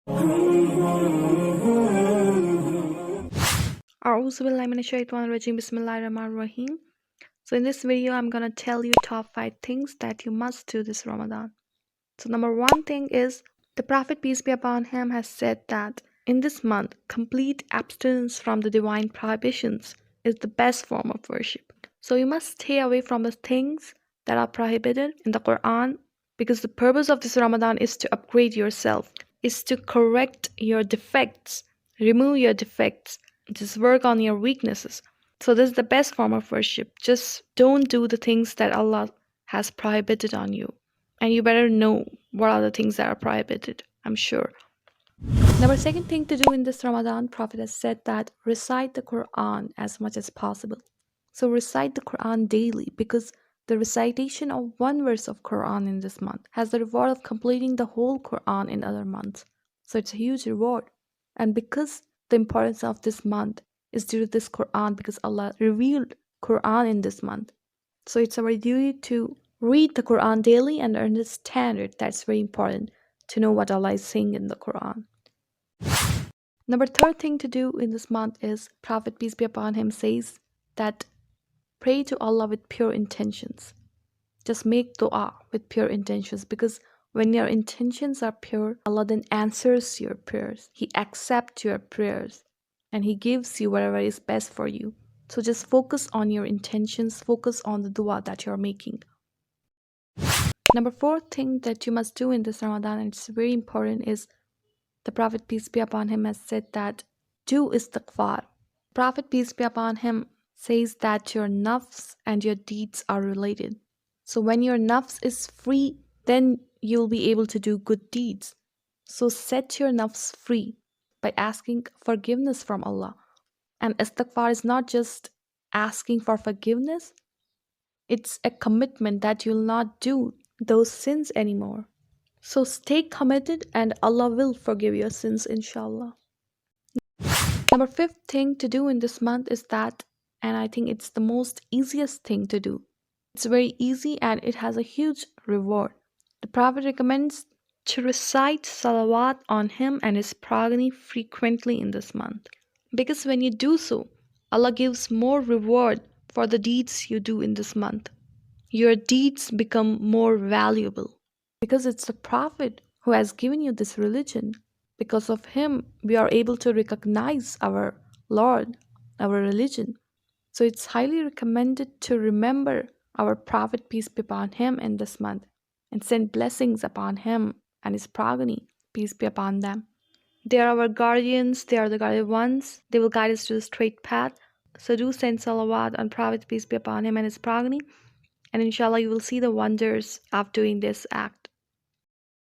A'udzubillahiminash-shaytanir-rajim. Bismillahir-rahmanir-rahim. So in this video, I'm gonna tell you top 5 things that you must do this Ramadan. So number one thing is the Prophet peace be upon him has said that in this month, complete abstinence from the divine prohibitions is the best form of worship. So you must stay away from the things that are prohibited in the Quran, because the purpose of this Ramadan is to upgrade yourself, is to correct your defects, remove your defects, just work on your weaknesses. So this is the best form of worship. Just don't do the things that Allah has prohibited on you. And you better know what are the things that are prohibited, I'm sure. Number second thing to do in this Ramadan, Prophet has said that recite the Quran as much as possible. So recite the Quran daily, because the recitation of one verse of Quran in this month has the reward of completing the whole Quran in other months. So it's a huge reward. And because the importance of this month is due to this Quran, because Allah revealed Quran in this month. So it's our duty to read the Quran daily and understand it. That's very important, to know what Allah is saying in the Quran. Number third thing to do in this month is Prophet peace be upon him says that pray to Allah with pure intentions. Just make dua with pure intentions, because when your intentions are pure, Allah then answers your prayers. He accepts your prayers and He gives you whatever is best for you. So just focus on your intentions, focus on the dua that you're making. Number fourth thing that you must do in this Ramadan, and it's very important, is the Prophet peace be upon him has said that do istighfar. Prophet peace be upon him says that your nafs and your deeds are related. So when your nafs is free, then you'll be able to do good deeds. So set your nafs free by asking forgiveness from Allah. And istighfar is not just asking for forgiveness, it's a commitment that you'll not do those sins anymore. So stay committed and Allah will forgive your sins, inshallah. Number fifth thing to do in this month is that, and I think it's the most easiest thing to do. It's very easy and it has a huge reward. The Prophet recommends to recite salawat on him and his progeny frequently in this month. Because when you do so, Allah gives more reward for the deeds you do in this month. Your deeds become more valuable. Because it's the Prophet who has given you this religion. Because of him, we are able to recognize our Lord, our religion. So it's highly recommended to remember our Prophet, peace be upon him, in this month and send blessings upon him and his progeny, peace be upon them. They are our guardians, they are the guided ones, they will guide us to the straight path. So do send salawat on Prophet, peace be upon him and his progeny, and inshallah you will see the wonders of doing this act.